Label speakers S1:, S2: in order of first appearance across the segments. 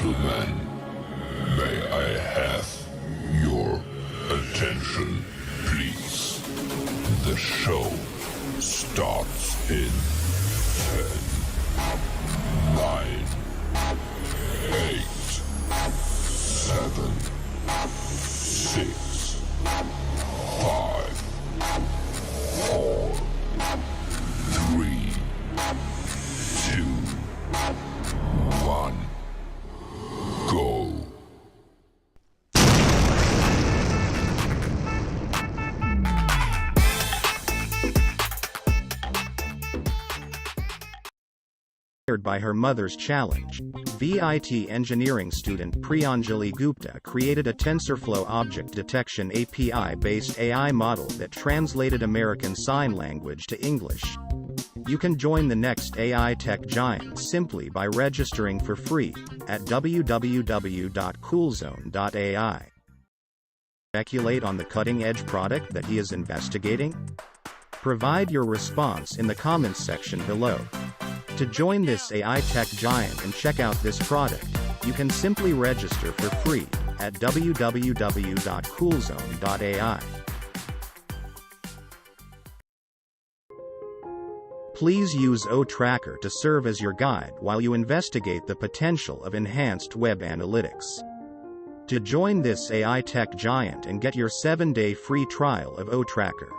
S1: gentlemen, may I have your attention, please? The show starts in 10, 9, 8, 7, 6, 5, 4, 3, 2, 1, go.
S2: By her mother's challenge, VIT engineering student Priyanjali Gupta created a TensorFlow object detection API-based AI model that translated American Sign Language to English. You can join the next AI tech giant simply by registering for free at www.coolzone.ai. Speculate on the cutting-edge product that he is investigating? Provide your response in the comments section below. To join this AI tech giant and check out this product, you can simply register for free at www.coolzone.ai. Please use OTracker to serve as your guide while you investigate the potential of enhanced web analytics. To join this AI tech giant and get your 7-day free trial of OTracker,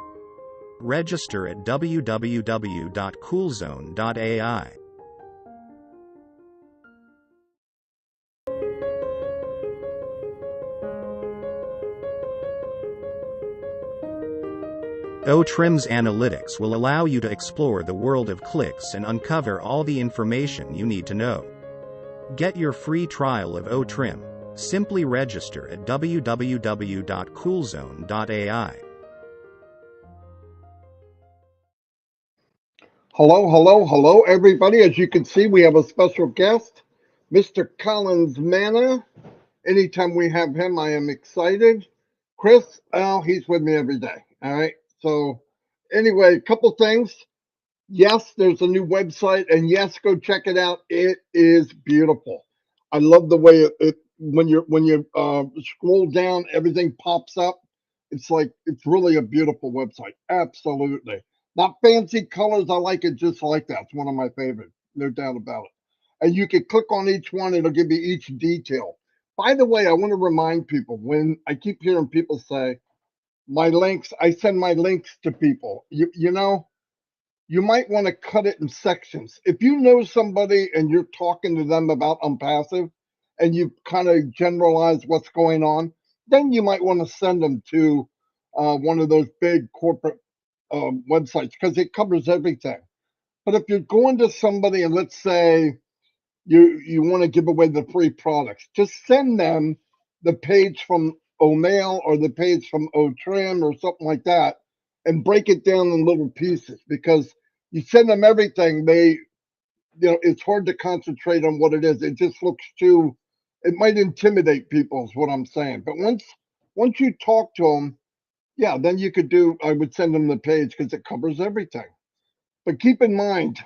S2: register at www.coolzone.ai. OTrim's analytics will allow you to explore the world of clicks and uncover all the information you need to know. Get your free trial of OTrim. Simply register at www.coolzone.ai.
S3: Hello, everybody. As you can see, we have a special guest, Mr. Collins Manna. Anytime we have him, I am excited. Chris, he's with me every day. All right. So anyway, a couple things. Yes, there's a new website, and yes, go check it out. It is beautiful. I love the way it when you scroll down, everything pops up. It's really a beautiful website. Absolutely. Not fancy colors. I like it just like that. It's one of my favorites. No doubt about it. And you can click on each one. It'll give you each detail. By the way, I want to remind people, when I keep hearing people say, my links, I send my links to people. You know, you might want to cut it in sections. If you know somebody and you're talking to them about ONPASSIVE and you kind of generalize what's going on, then you might want to send them to one of those big corporate websites, because it covers everything. But if you're going to somebody and let's say you want to give away the free products, just send them the page from O'Mail or the page from OTrim or something like that, and break it down in little pieces, because you send them everything, it's hard to concentrate on what it is. It just looks too, it might intimidate people is what I'm saying. But once you talk to them, yeah, then I would send them the page because it covers everything. But keep in mind,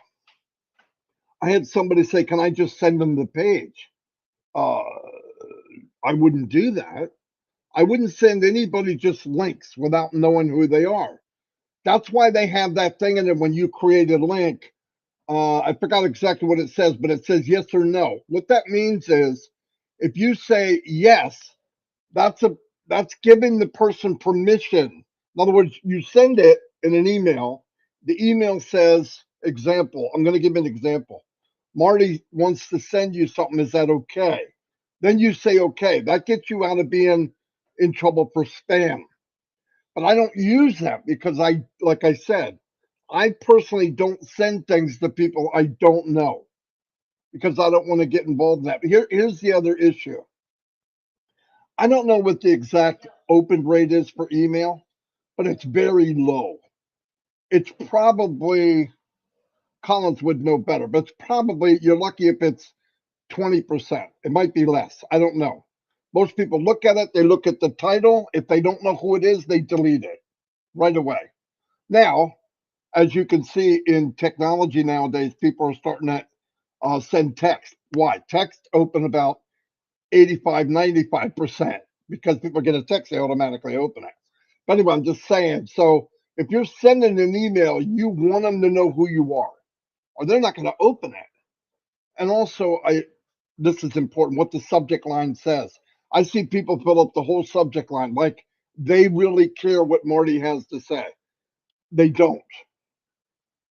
S3: I had somebody say, can I just send them the page? I wouldn't do that. I wouldn't send anybody just links without knowing who they are. That's why they have that thing in it when you create a link. I forgot exactly what it says, but it says yes or no. What that means is if you say yes, that's giving the person permission. In other words, you send it in an email. The email says, example, I'm going to give an example. Marty wants to send you something. Is that okay? Then you say okay. That gets you out of being in trouble for spam. But I don't use that because like I said, I personally don't send things to people I don't know because I don't want to get involved in that. But here's the other issue. I don't know what the exact open rate is for email, but it's very low. It's probably, Collins would know better, but it's probably, you're lucky if it's 20%. It might be less. I don't know. Most people look at it, they look at the title. If they don't know who it is, they delete it right away. Now, as you can see in technology nowadays, people are starting to send text. Why? Text open about 85, 95%, because people get a text, they automatically open it. But anyway, I'm just saying. So if you're sending an email, you want them to know who you are, or they're not going to open it. And also, this is important, what the subject line says. I see people fill up the whole subject line like they really care what Marty has to say. They don't.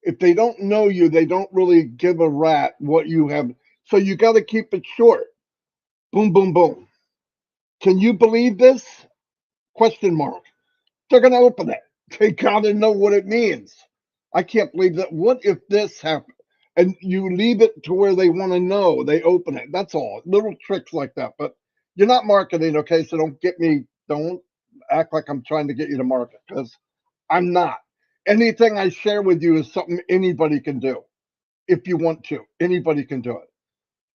S3: If they don't know you, they don't really give a rat what you have. So you got to keep it short. Boom, boom, boom. Can you believe this? Question mark. They're going to open it. They got to know what it means. I can't believe that. What if this happened? And you leave it to where they want to know. They open it. That's all. Little tricks like that. But you're not marketing, okay? So don't act like I'm trying to get you to market, because I'm not. Anything I share with you is something anybody can do if you want to. Anybody can do it.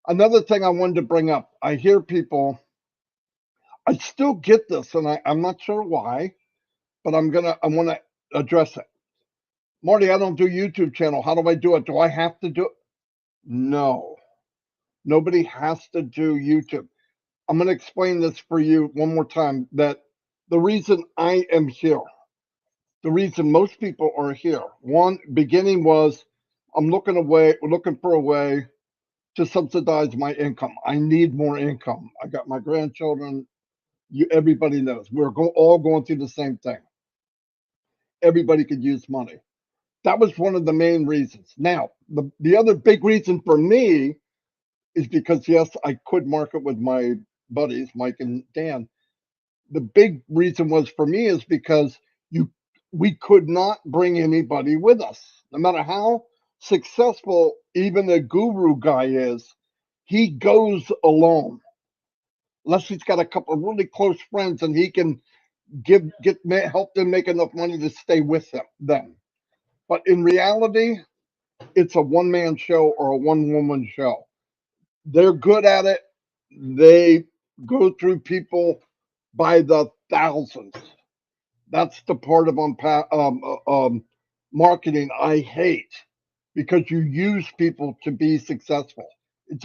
S3: Another thing I wanted to bring up, I hear people, I still get this, and I'm not sure why, but I want to address it. Marty, I don't do YouTube channel. How do I do it? Do I have to do it? No, nobody has to do YouTube. I'm going to explain this for you one more time, that the reason I am here, the reason most people are here, one beginning was I'm looking for a way to subsidize my income. I need more income. I got my grandchildren. Everybody knows all going through the same thing. Everybody could use money. That was one of the main reasons. Now, the other big reason for me is because, yes, I could market with my buddies, Mike and Dan. The big reason was for me is because we could not bring anybody with us. No matter how successful even a guru guy is, he goes alone. Unless he's got a couple of really close friends and he can help them make enough money to stay with them. But in reality, it's a one-man show or a one-woman show. They're good at it. They go through people by the thousands. That's the part of marketing I hate, because you use people to be successful.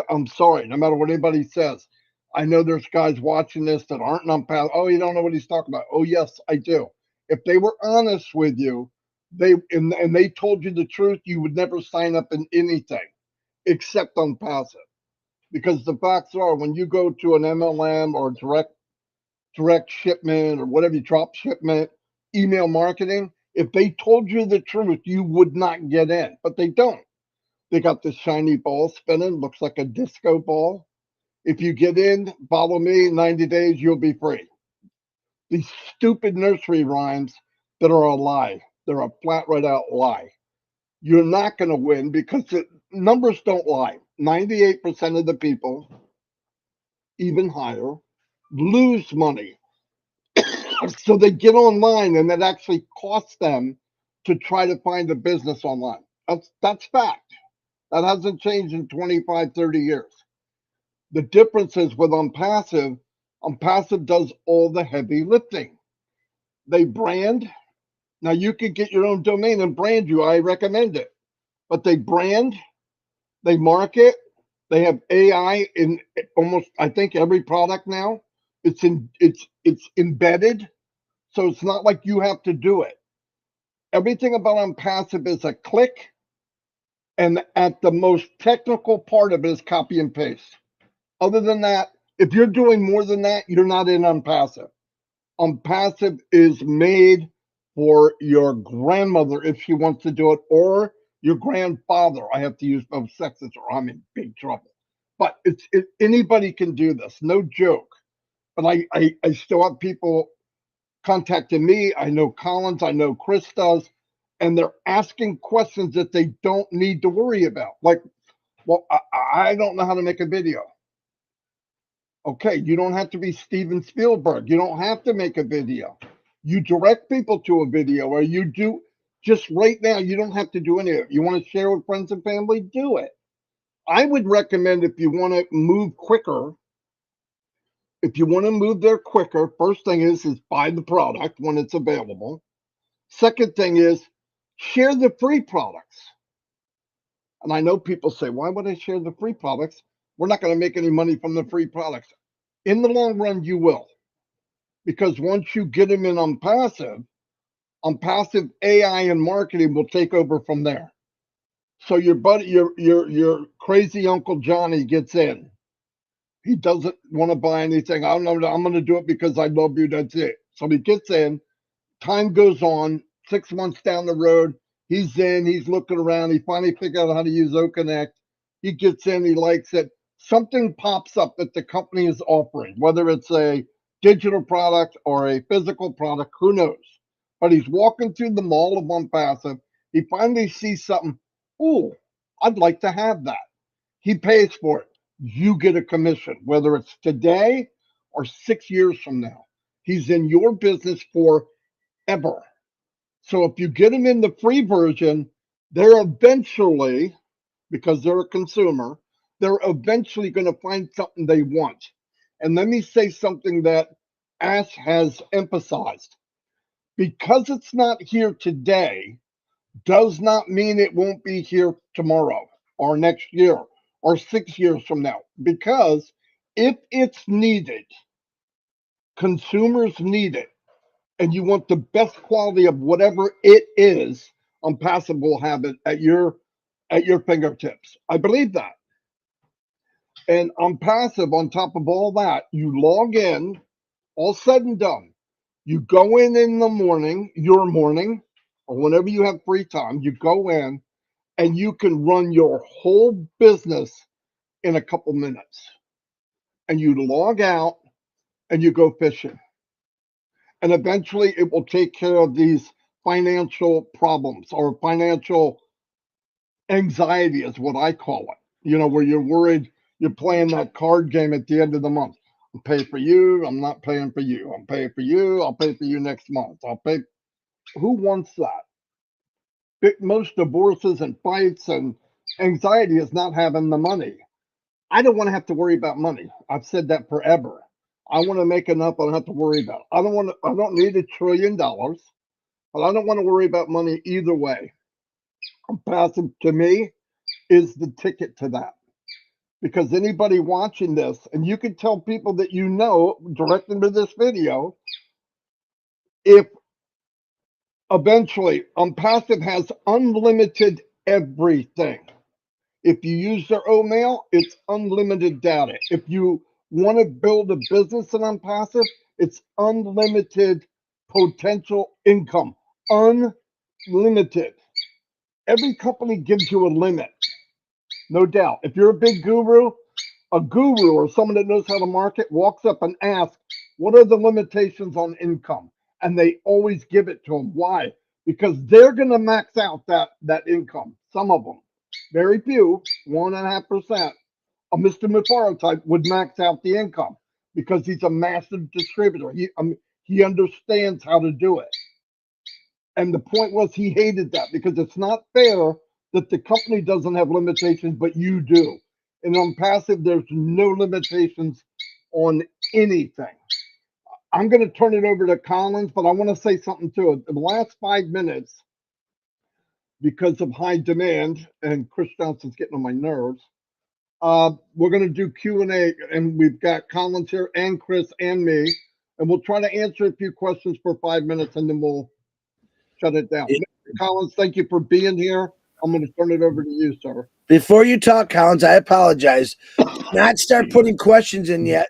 S3: I'm sorry, no matter what anybody says. I know there's guys watching this that aren't ONPASSIVE. Oh, you don't know what he's talking about. Oh, yes, I do. If they were honest with you, and they told you the truth, you would never sign up in anything except ONPASSIVE. Because the facts are, when you go to an MLM or direct shipment or whatever, drop shipment, email marketing, if they told you the truth, you would not get in. But they don't. They got this shiny ball spinning, looks like a disco ball. If you get in, follow me, 90 days, you'll be free. These stupid nursery rhymes that are a lie. They're a flat right out lie. You're not going to win because numbers don't lie. 98% of the people, even higher, lose money. So they get online, and it actually costs them to try to find a business online. That's fact. That hasn't changed in 25, 30 years. The difference is with ONPASSIVE does all the heavy lifting. They brand. Now you could get your own domain and brand you. I recommend it. But they brand, they market, they have AI in almost, I think, every product now. It's embedded. So it's not like you have to do it. Everything about ONPASSIVE is a click, and at the most technical part of it is copy and paste. Other than that, if you're doing more than that, you're not in ONPASSIVE. ONPASSIVE is made for your grandmother if she wants to do it, or your grandfather. I have to use both sexes or I'm in big trouble. But anybody can do this, no joke. But I still have people contacting me. I know Collins, I know Chris does, and they're asking questions that they don't need to worry about. Like, well, I don't know how to make a video. Okay, you don't have to be Steven Spielberg. You don't have to make a video. You direct people to a video, or you do just right now. You don't have to do any of it. You want to share with friends and family? Do it. I would recommend, if you want to move quicker, if you want to move there quicker, first thing is buy the product when it's available. Second thing is share the free products. And I know people say, why would I share the free products? We're not going to make any money from the free products. In the long run, you will, because once you get them in ONPASSIVE AI and marketing will take over from there. So your buddy, your crazy Uncle Johnny gets in. He doesn't want to buy anything. I don't know. I'm going to do it because I love you. That's it. So he gets in. Time goes on. 6 months down the road, he's in. He's looking around. He finally figured out how to use OConnect. He gets in. He likes it. Something pops up that the company is offering, whether it's a digital product or a physical product. Who knows? But he's walking through the mall of ONPASSIVE. He finally sees something. Oh, I'd like to have that. He pays for it. You get a commission, whether it's today or 6 years from now. He's in your business forever. So if you get him in the free version, they're eventually, because they're a consumer, they're eventually going to find something they want. And let me say something that Ash has emphasized. Because it's not here today, does not mean it won't be here tomorrow or next year or 6 years from now. Because if it's needed, consumers need it, and you want the best quality of whatever it is, ONPASSIVE will have it at your fingertips. I believe that. And ONPASSIVE, on top of all that, you log in, all said and done. You go in the morning, your morning, or whenever you have free time, you go in and you can run your whole business in a couple minutes. And you log out and you go fishing. And eventually it will take care of these financial problems, or financial anxiety is what I call it. You know, where you're worried you're playing that card game at the end of the month. I'll pay for you. I'm not paying for you. I'm paying for you. I'll pay for you next month. I'll pay. Who wants that? Most divorces and fights and anxiety is not having the money. I don't want to have to worry about money. I've said that forever. I want to make enough I don't have to worry about. I don't need $1 trillion, but I don't want to worry about money either way. ONPASSIVE to me is the ticket to that. Because anybody watching this, and you can tell people that you know, direct them to this video, if eventually ONPASSIVE has unlimited everything. If you use their mail, it's unlimited data. If you want to build a business in ONPASSIVE, it's unlimited potential income. Unlimited. Every company gives you a limit, no doubt. If you're a big guru, a guru or someone that knows how to market walks up and asks, what are the limitations on income? And they always give it to them. Why? Because they're going to max out that income. Some of them, very few, 1.5%. A Mr. Mufaro type would max out the income because he's a massive distributor. He understands how to do it. And the point was, he hated that because it's not fair that the company doesn't have limitations, but you do. And ONPASSIVE, there's no limitations on anything. I'm going to turn it over to Collins, but I want to say something too. In the last 5 minutes, because of high demand, and Chris Johnson's getting on my nerves, we're going to do Q&A, and we've got Collins here and Chris and me, and we'll try to answer a few questions for 5 minutes, and then we'll shut it down. Mr. Collins, thank you for being here. I'm going to turn it over to you, sir.
S4: Before you talk, Collins, I apologize. Not start putting questions in yet.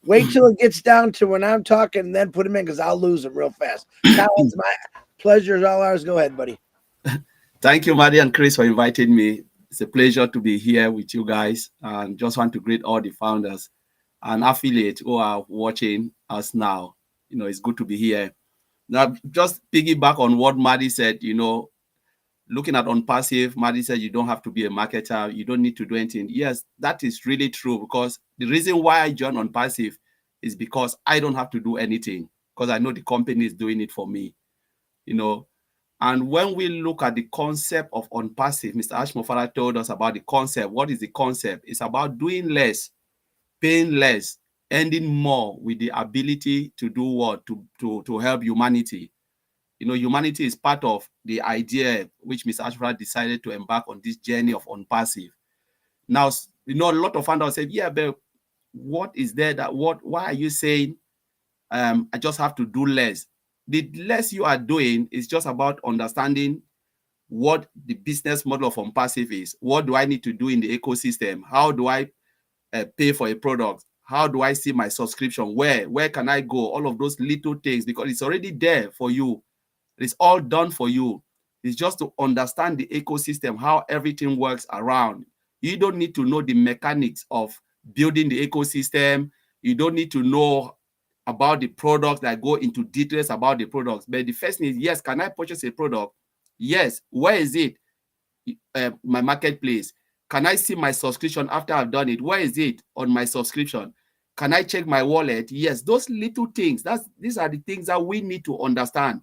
S4: Wait till it gets down to when I'm talking, and then put them in because I'll lose them real fast. Collins, my pleasure is all ours. Go ahead, buddy.
S5: Thank you, Marty and Chris, for inviting me. It's a pleasure to be here with you guys, and just want to greet all the founders and affiliates who are watching us now. You know, it's good to be here. Now, just piggyback on what Marty said, you know, looking at ONPASSIVE, Marty said you don't have to be a marketer. You don't need to do anything. Yes, that is really true, because the reason why I joined ONPASSIVE is because I don't have to do anything, because I know the company is doing it for me, you know. And when we look at the concept of ONPASSIVE, Mr. Ashmofara told us about the concept. What is the concept? It's about doing less, paying less, earning more with the ability to do what? To help humanity. You know, humanity is part of the idea which Mr. Ashmofara decided to embark on this journey of ONPASSIVE. Now, you know, a lot of founders say, yeah, but what is there that why are you saying I just have to do less? The less you are doing is just about understanding what the business model of ONPASSIVE is. What do I need to do in the ecosystem? How do I pay for a product? How do I see my subscription? Where can I go? All of those little things, because it's already there for you. It's all done for you. It's just to understand the ecosystem, how everything works around. You don't need to know the mechanics of building the ecosystem. You don't need to know about the products that go into details about the products. But the first thing is, yes, can I purchase a product? Yes. Where is it? My marketplace. Can I see my subscription after I've done it? Where is it on my subscription? Can I check my wallet? Yes, those little things. These are the things that we need to understand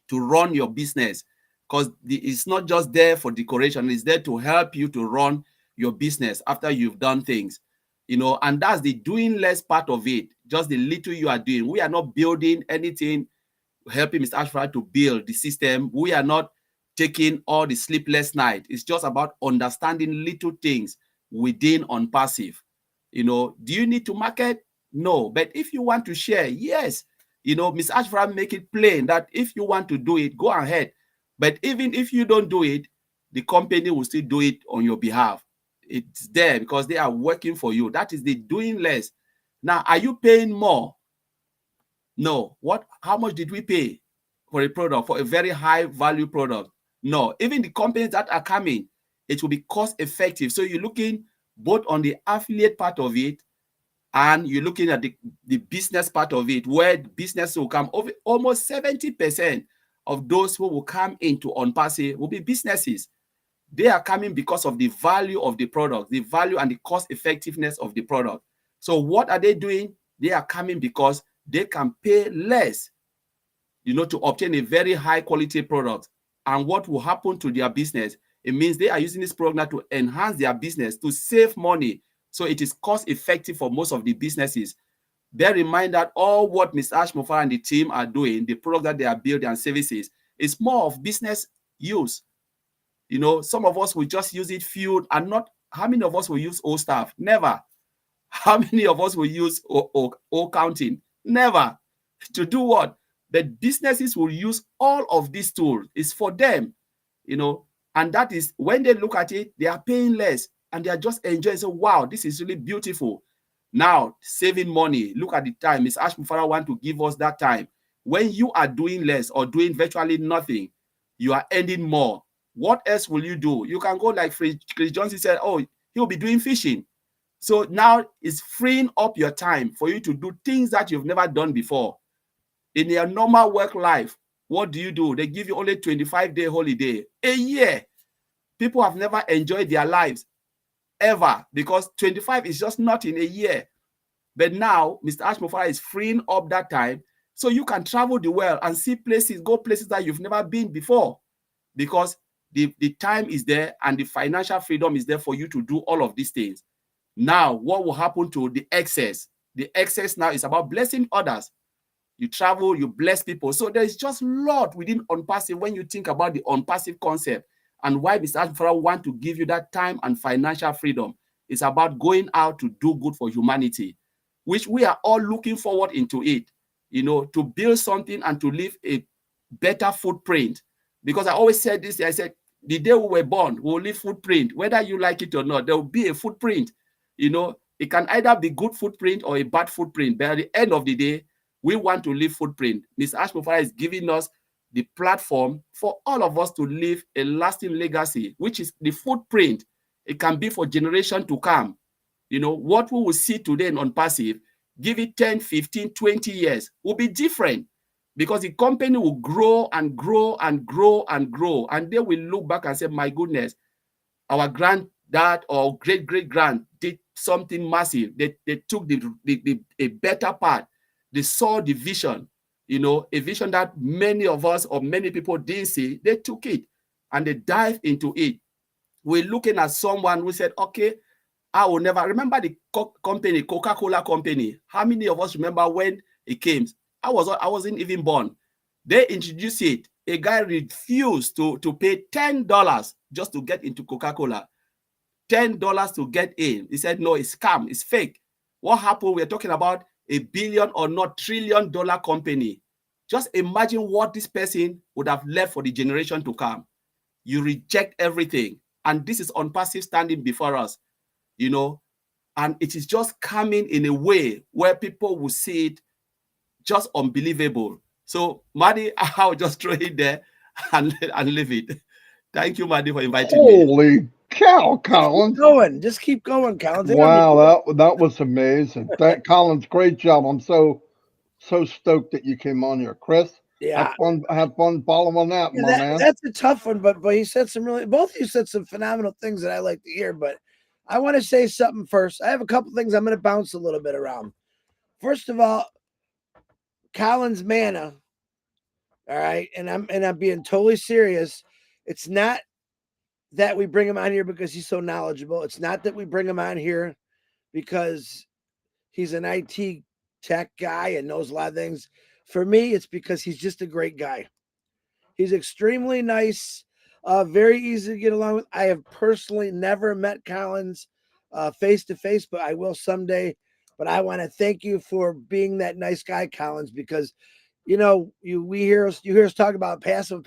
S5: to run your business, because it's not just there for decoration. It's there to help you to run your business after you've done things, and that's the doing less part of it. Just the little you are doing. We are not building anything, helping Mr. Ashford to build the system. We are not taking all the sleepless night. It's just about understanding little things within ONPASSIVE. Do you need to market? No. But if you want to share, yes. Ms. Ashford make it plain that if you want to do it, go ahead. But even if you don't do it, the company will still do it on your behalf. It's there because they are working for you. That is the doing less. Now, are you paying more? No. How much did we pay for a product, for a very high value product? No. Even the companies that are coming, it will be cost effective. So you're looking both on the affiliate part of it, and you're looking at the business part of it, where business will come. Over almost 70% of those who will come into ONPASSIVE will be businesses. They are coming because of the value of the product, the value and the cost effectiveness of the product. So what are they doing? They are coming because they can pay less, to obtain a very high quality product. And what will happen to their business? It means they are using this program to enhance their business, to save money. So it is cost effective for most of the businesses. Bear in mind that all what Ms. Ashmofara and the team are doing, the product that they are building and services, is more of business use. Some of us will just use it few, and not how many of us will use old stuff? Never. How many of us will use old counting? Never. To do what? But businesses will use all of these tools. It's for them, and that is when they look at it, they are paying less and they are just enjoying. So, wow, this is really beautiful. Now, saving money. Look at the time. Ms. Ashmufara want to give us that time. When you are doing less or doing virtually nothing, you are earning more. What else will you do? You can go like Chris Johnson said, oh, he'll be doing fishing. So now it's freeing up your time for you to do things that you've never done before. In your normal work life, what do? They give you only 25-day holiday a year. People have never enjoyed their lives ever, because 25 is just not in a year. But now Mr. Ashmofara is freeing up that time so you can travel the world and see places, go places that you've never been before, because the time is there and the financial freedom is there for you to do all of these things. Now, what will happen to the excess? The excess now is about blessing others. You travel, you bless people. So there is just a lot within ONPASSIVE when you think about the ONPASSIVE concept and why Mr. Ashmofara want to give you that time and financial freedom. It's about going out to do good for humanity, which we are all looking forward into it, to build something and to leave a better footprint. Because I always said this, I said, the day we were born, we'll leave footprint. Whether you like it or not, there will be a footprint. It can either be good footprint or a bad footprint. But at the end of the day, we want to leave footprint. Ms. Ashmofara is giving us the platform for all of us to leave a lasting legacy, which is the footprint. It can be for generation to come. What we will see today in ONPASSIVE, give it 10, 15, 20 years, will be different, because the company will grow and grow and grow and grow. And they will look back and say, my goodness, our granddad or great-great-grand did something massive. They took a better part. They saw the vision, a vision that many of us or many people didn't see. They took it and they dived into it. We're looking at someone who said, okay, I will never remember the company, Coca-Cola company. How many of us remember when it came? I wasn't even born. They introduced it. A guy refused to pay $10 just to get into Coca-Cola. $10 to get in. He said, no, it's scam, it's fake. What happened? We're talking about a billion or not trillion-dollar company. Just imagine what this person would have left for the generation to come. You reject everything. And this is ONPASSIVE standing before us, you know, and it is just coming in a way where people will see it just unbelievable. So, Marty, I'll just throw it there and leave it. Thank you, Marty, for inviting me.
S3: Holy cow, Collins.
S4: Just keep going, Collins.
S3: Wow, that was amazing. That Collins, great job. I'm so stoked that you came on here. Chris,
S4: Yeah.
S3: have fun following that, my man.
S4: That's a tough one, but he said some really, both of you said some phenomenal things that I like to hear. But I want to say something first. I have a couple things I'm going to bounce a little bit around. First of all, Collins Manna. All right, and I'm being totally serious. It's not that we bring him on here because he's so knowledgeable. It's not that we bring him on here because he's an IT tech guy and knows a lot of things. For me, it's because he's just a great guy. He's extremely nice, very easy to get along with. I have personally never met Collins face to face, but I will someday. But I want to thank you for being that nice guy, Collins, because you hear us talk about passive.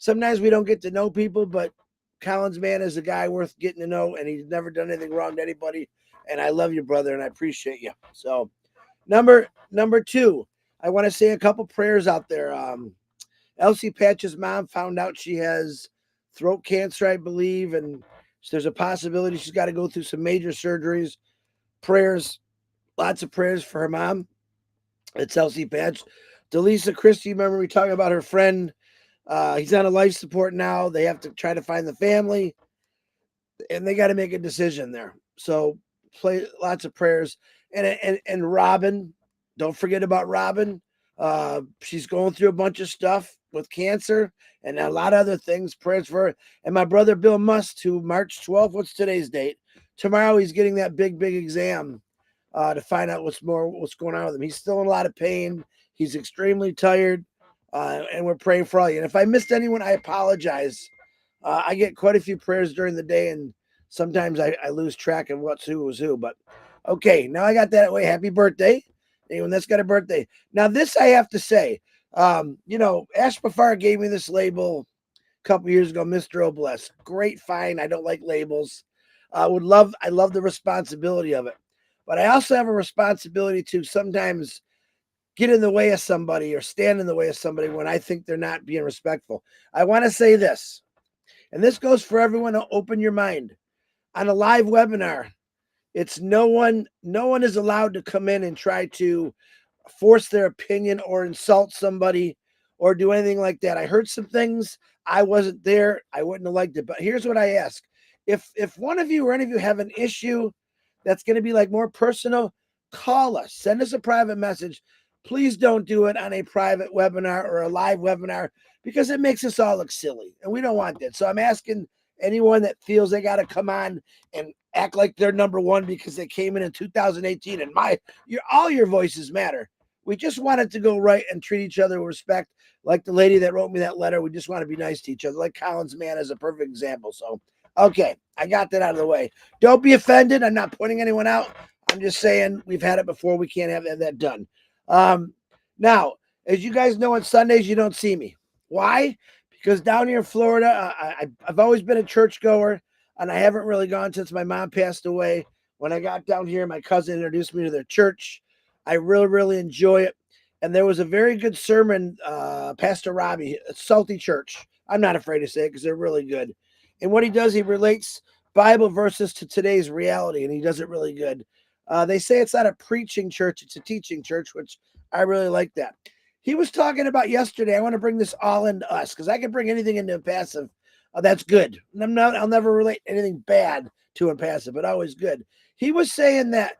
S4: Sometimes we don't get to know people, but Collins, man, is a guy worth getting to know, and he's never done anything wrong to anybody. And I love you, brother, and I appreciate you. So, number two, I want to say a couple prayers out there. Elsie Patch's mom found out she has throat cancer, I believe, and there's a possibility she's got to go through some major surgeries. Prayers, lots of prayers for her mom. It's Elsie Patch. Delisa Christie, remember we talking about her friend? He's on a life support now. They have to try to find the family, and they got to make a decision there. So play lots of prayers. And Robin, don't forget about Robin. She's going through a bunch of stuff with cancer and a lot of other things. Prayers for her. And my brother Bill Must, who March 12th, what's today's date? Tomorrow he's getting that big exam to find out what's going on with him. He's still in a lot of pain. He's extremely tired, and we're praying for all you. And if I missed anyone, I apologize. I get quite a few prayers during the day, and sometimes I lose track of who was who. But okay, now I got that way. Happy birthday. Anyone that's got a birthday. Now, this I have to say, Ash Bafar gave me this label a couple years ago, Mr. Obless. Great find. I don't like labels. I love the responsibility of it. But I also have a responsibility to sometimes get in the way of somebody or stand in the way of somebody when I think they're not being respectful. I want to say this, and this goes for everyone to open your mind. On a live webinar, it's no one is allowed to come in and try to force their opinion or insult somebody or do anything like that. I heard some things. I wasn't there. I wouldn't have liked it. But here's what I ask. If one of you or any of you have an issue that's going to be like more personal, call us. Send us a private message. Please don't do it on a private webinar or a live webinar because it makes us all look silly. And we don't want that. So I'm asking anyone that feels they got to come on and act like they're number one because they came in 2018 and all your voices matter. We just want it to go right and treat each other with respect. Like the lady that wrote me that letter, we just want to be nice to each other. Like Collins Man is a perfect example. So, okay, I got that out of the way. Don't be offended. I'm not pointing anyone out. I'm just saying we've had it before. We can't have that done. Now, as you guys know, on Sundays, you don't see me. Why? Because down here in Florida, I've always been a churchgoer, and I haven't really gone since my mom passed away. When I got down here, my cousin introduced me to their church. I really, really enjoy it. And there was a very good sermon, Pastor Robbie, Salty Church. I'm not afraid to say it because they're really good. And what he does, he relates Bible verses to today's reality, and he does it really good. They say it's not a preaching church, it's a teaching church, which I really like that. He was talking about yesterday, I want to bring this all into us because I can bring anything into passive. That's good. I'll never relate anything bad to impassive, but always good. He was saying that,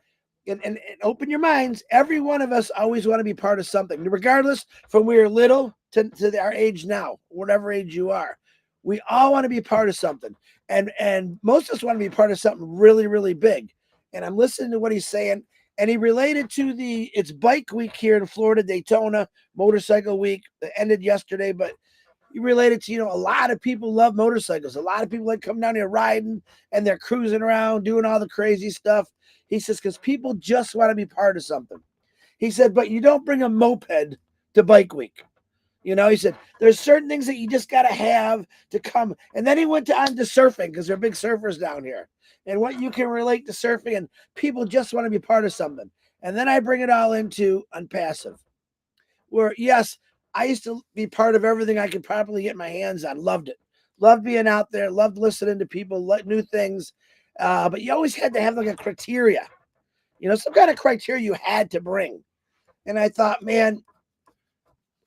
S4: and open your minds, every one of us always want to be part of something, regardless from we are little to our age now, whatever age you are. We all want to be part of something. And most of us want to be part of something really, really big. And I'm listening to what he's saying. And he related to it's bike week here in Florida, Daytona, motorcycle week that ended yesterday. But He related to, a lot of people love motorcycles. A lot of people like come down here riding and they're cruising around doing all the crazy stuff. He says, because people just want to be part of something. He said, but you don't bring a moped to Bike Week. He said, there's certain things that you just got to have to come. And then he went on to surfing because they're big surfers down here. And what you can relate to surfing, and people just want to be part of something. And then I bring it all into ONPASSIVE, where, yes, I used to be part of everything I could probably get my hands on. Loved it. Loved being out there. Loved listening to people, new things. But you always had to have like a criteria, some kind of criteria you had to bring. And I thought, man,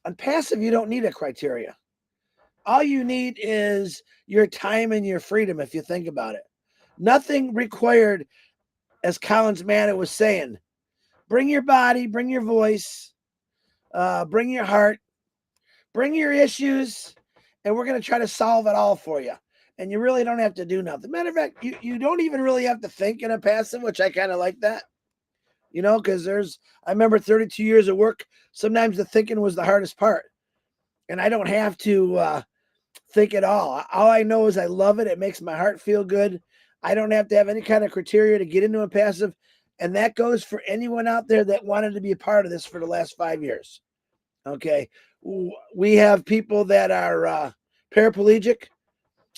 S4: ONPASSIVE, you don't need a criteria. All you need is your time and your freedom, if you think about it. Nothing required, as Collins Manna was saying. Bring your body, bring your voice, bring your heart, bring your issues, and we're going to try to solve it all for you. And you really don't have to do nothing. Matter of fact, you don't even really have to think in ONPASSIVE, which I kind of like that. Because I remember 32 years of work. Sometimes the thinking was the hardest part. And I don't have to think at all. All I know is I love it. It makes my heart feel good. I don't have to have any kind of criteria to get into ONPASSIVE. And that goes for anyone out there that wanted to be a part of this for the last 5 years. Okay. We have people that are paraplegic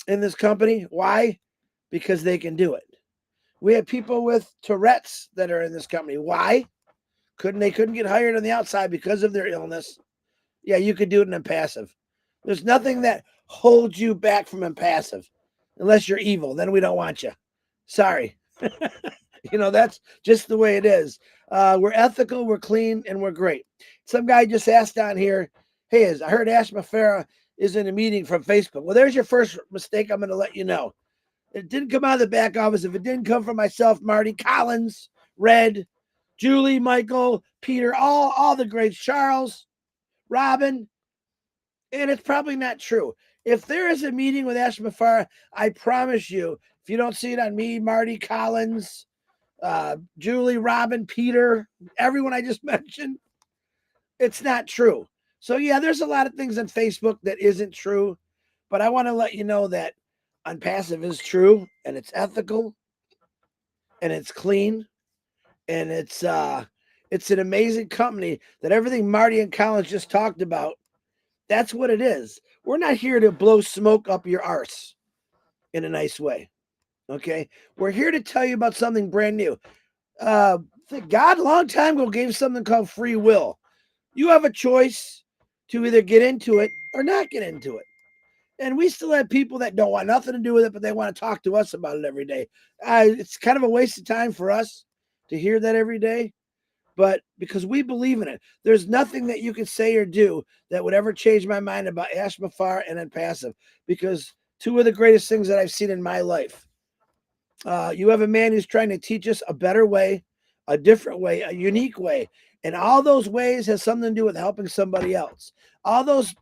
S4: in this company. Why? Because they can do it. We have people with Tourette's that are in this company. Why? They couldn't get hired on the outside because of their illness. Yeah, you could do it in ONPASSIVE. There's nothing that holds you back from ONPASSIVE unless you're evil. Then we don't want you. Sorry. That's just the way it is. We're ethical, we're clean, and we're great. Some guy just asked on here, hey, I heard Ashma Farah is in a meeting from Facebook. Well, there's your first mistake. I'm going to let you know. It didn't come out of the back office. If it didn't come from myself, Marty, Collins, Red, Julie, Michael, Peter, all the greats, Charles, Robin, and it's probably not true. If there is a meeting with Ashma Farah, I promise you, if you don't see it on me, Marty, Collins, Julie, Robin, Peter, everyone I just mentioned, it's not true. So yeah, there's a lot of things on Facebook that isn't true, but I want to let you know that ONPASSIVE is true, and it's ethical, and it's clean, and it's an amazing company that everything Marty and Collins just talked about, that's what it is. We're not here to blow smoke up your arse in a nice way. Okay? We're here to tell you about something brand new. God a long time ago gave something called free will. You have a choice to either get into it or not get into it. And we still have people that don't want nothing to do with it, but they want to talk to us about it every day. It's kind of a waste of time for us to hear that every day, but because we believe in it, there's nothing that you can say or do that would ever change my mind about Ashma Farah and ONPASSIVE, because two of the greatest things that I've seen in my life. You have a man who's trying to teach us a better way, a different way, a unique way. And all those ways has something to do with helping somebody else. All those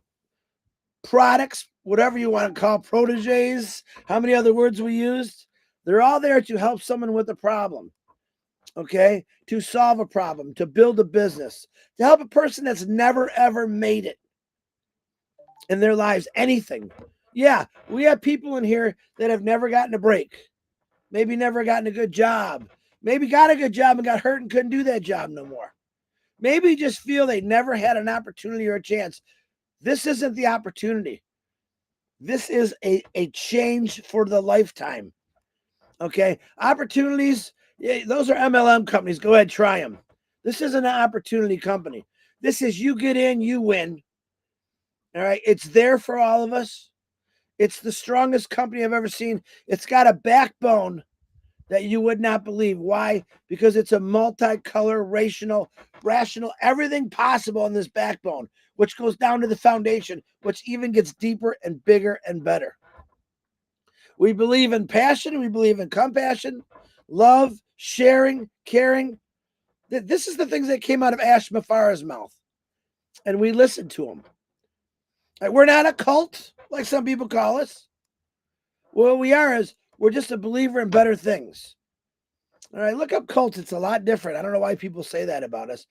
S4: products, whatever you want to call proteges, how many other words we used, they're all there to help someone with a problem, okay? To solve a problem, to build a business, to help a person that's never, ever made it in their lives, anything. Yeah, we have people in here that have never gotten a break, maybe never gotten a good job, maybe got a good job and got hurt and couldn't do that job no more. Maybe just feel they never had an opportunity or a chance. This isn't the opportunity. This is a change for the lifetime. Okay. Opportunities, those are MLM companies. Go ahead, try them. This isn't an opportunity company. This is you get in, you win. All right. It's there for all of us. It's the strongest company I've ever seen. It's got a backbone that you would not believe. Why? Because it's a multicolor, rational, everything possible on this backbone, which goes down to the foundation, which even gets deeper and bigger and better. We believe in passion. We believe in compassion, love, sharing, caring. This is the things that came out of Ashma Farah's mouth. And we listened to them. We're not a cult, like some people call us. What we are is we're just a believer in better things. All right, look up cults. It's a lot different. I don't know why people say that about us.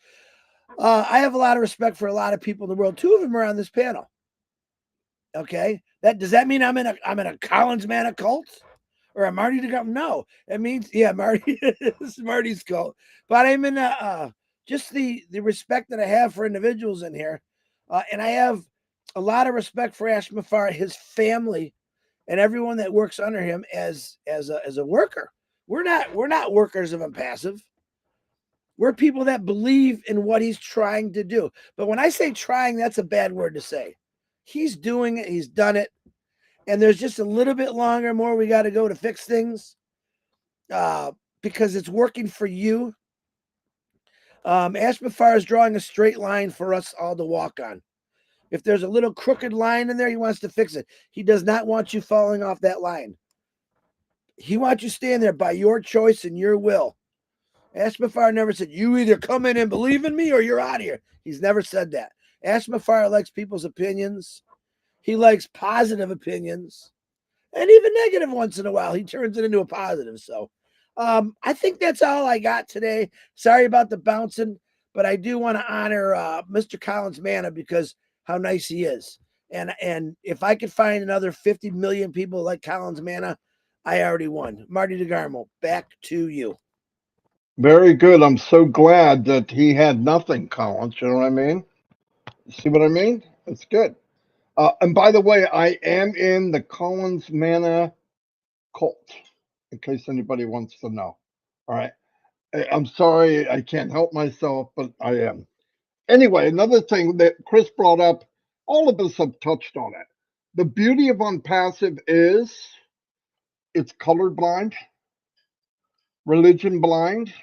S4: I have a lot of respect for a lot of people in the world. Two of them are on this panel. Okay, does that mean I'm in a Collins Manna cult or a Marty Degarmo? No, it means Marty is Marty's cult, but I'm in just the respect that I have for individuals in here, and I have a lot of respect for Ash Mafar, his family, and everyone that works under him as a worker. We're not workers of ONPASSIVE. We're people that believe in what he's trying to do. But when I say trying, that's a bad word to say. He's doing it. He's done it. And there's just a little bit longer more we got to go to fix things because it's working for you. Ash Mafar is drawing a straight line for us all to walk on. If there's a little crooked line in there, he wants to fix it. He does not want you falling off that line. He wants you staying there by your choice and your will. Ash Mafar never said, you either come in and believe in me or you're out of here. He's never said that. Ash Mafar likes people's opinions. He likes positive opinions. And even negative once in a while. He turns it into a positive. So I think that's all I got today. Sorry about the bouncing, but I do want to honor Mr. Collins Manna because how nice he is. And if I could find another 50 million people like Collins Manna, I already won. Marty Degarmo, back to you.
S3: Very good. I'm so glad that he had nothing, Collins. You know what I mean? See what I mean? That's good. And by the way, I am in the Collins Manna cult, in case anybody wants to know. All right. I'm sorry I can't help myself, but I am. Anyway, another thing that Chris brought up, all of us have touched on it. The beauty of ONPASSIVE is it's colorblind, religion blind.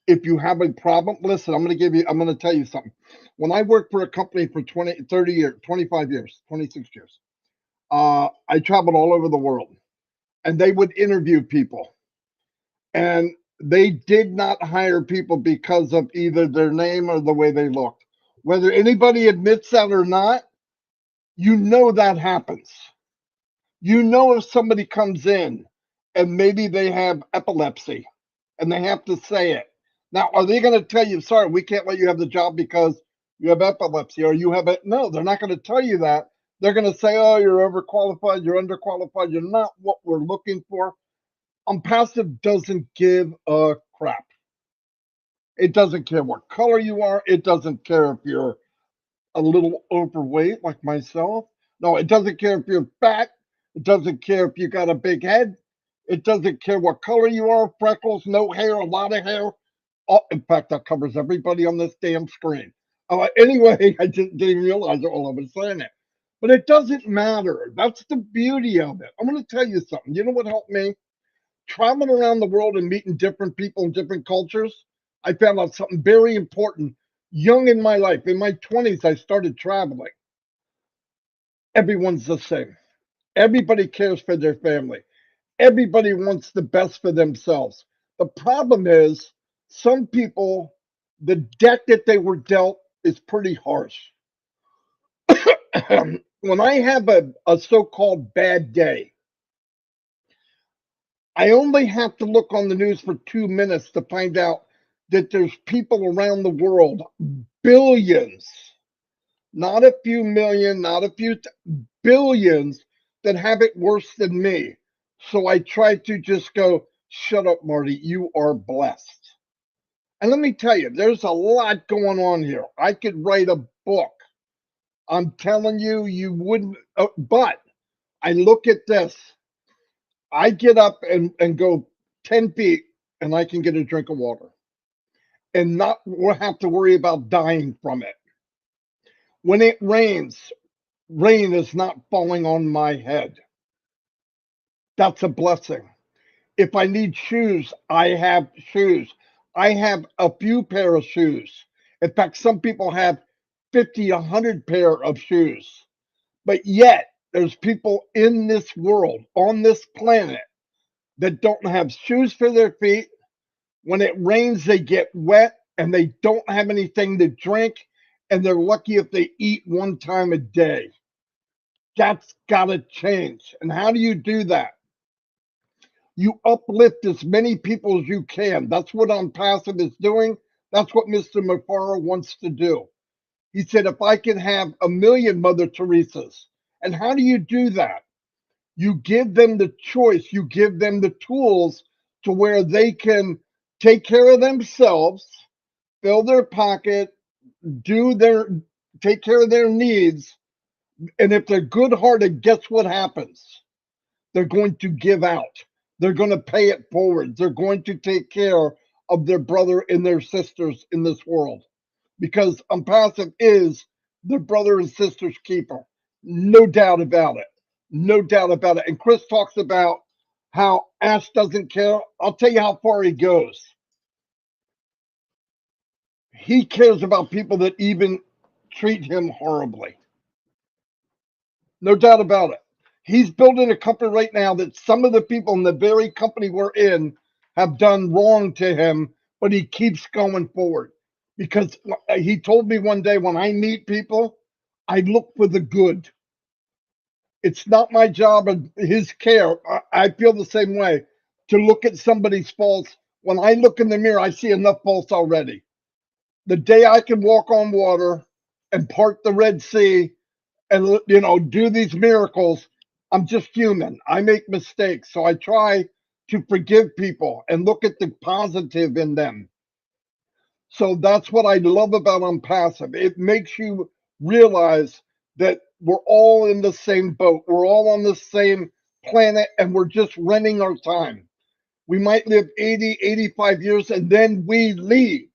S3: If you have a problem, listen, I'm going to tell you something. When I worked for a company for 20, 30 years, 25 years, 26 years, I traveled all over the world and they would interview people. And they did not hire people because of either their name or the way they looked. Whether anybody admits that or not, you know that happens. You know if somebody comes in and maybe they have epilepsy and they have to say it. Now, are they going to tell you, sorry, we can't let you have the job because you have epilepsy or you have it? No, they're not going to tell you that. They're going to say, oh, you're overqualified, you're underqualified, you're not what we're looking for. ONPASSIVE doesn't give a crap. It doesn't care what color you are. It doesn't care if you're a little overweight like myself. No, it doesn't care if you're fat. It doesn't care if you got a big head. It doesn't care what color you are, freckles, no hair, a lot of hair. Oh, in fact, that covers everybody on this damn screen. Anyway, I didn't even realize it while I was saying it. But it doesn't matter. That's the beauty of it. I'm going to tell you something. You know what helped me? Traveling around the world and meeting different people and different cultures, I found out something very important. Young in my life, in my 20s, I started traveling. Everyone's the same. Everybody cares for their family. Everybody wants the best for themselves. The problem is, some people, the deck that they were dealt is pretty harsh. When I have a so-called bad day, I only have to look on the news for 2 minutes to find out that there's people around the world, billions, not a few million, not a few billions, that have it worse than me. So I try to just go, shut up, Marty, you are blessed. And let me tell you, there's a lot going on here. I could write a book. I'm telling you, you wouldn't, but I look at this. I get up and go 10 feet and I can get a drink of water and not have to worry about dying from it. When it rains, rain is not falling on my head. That's a blessing. If I need shoes, I have shoes. I have a few pair of shoes. In fact, some people have 50, 100 pair of shoes. But yet, there's people in this world, on this planet, that don't have shoes for their feet. When it rains, they get wet and they don't have anything to drink. And they're lucky if they eat one time a day. That's got to change. And how do you do that? You uplift as many people as you can. That's what ONPASSIVE is doing. That's what Mr. Mafara wants to do. He said, if I can have 1 million Mother Teresas And how do you do that? You give them the choice, you give them the tools to where they can take care of themselves, fill their pocket, take care of their needs. And if they're good hearted, guess what happens? They're going to give out. They're going to pay it forward. They're going to take care of their brother and their sisters in this world, because Onpassive is their brother and sister's keeper. No doubt about it. No doubt about it. And Chris talks about how Ash doesn't care. I'll tell you how far he goes. He cares about people that even treat him horribly. No doubt about it. He's building a company right now that some of the people in the very company we're in have done wrong to him, but he keeps going forward. Because he told me one day, when I meet people, I look for the good. It's not my job or his care. I feel the same way, to look at somebody's faults. When I look in the mirror, I see enough faults already. The day I can walk on water and part the Red Sea and do these miracles, I'm just human. I make mistakes. So I try to forgive people and look at the positive in them. So that's what I love about Onpassive. It makes you realize that we're all in the same boat. We're all on the same planet, and we're just renting our time. We might live 80, 85 years, and then we leave.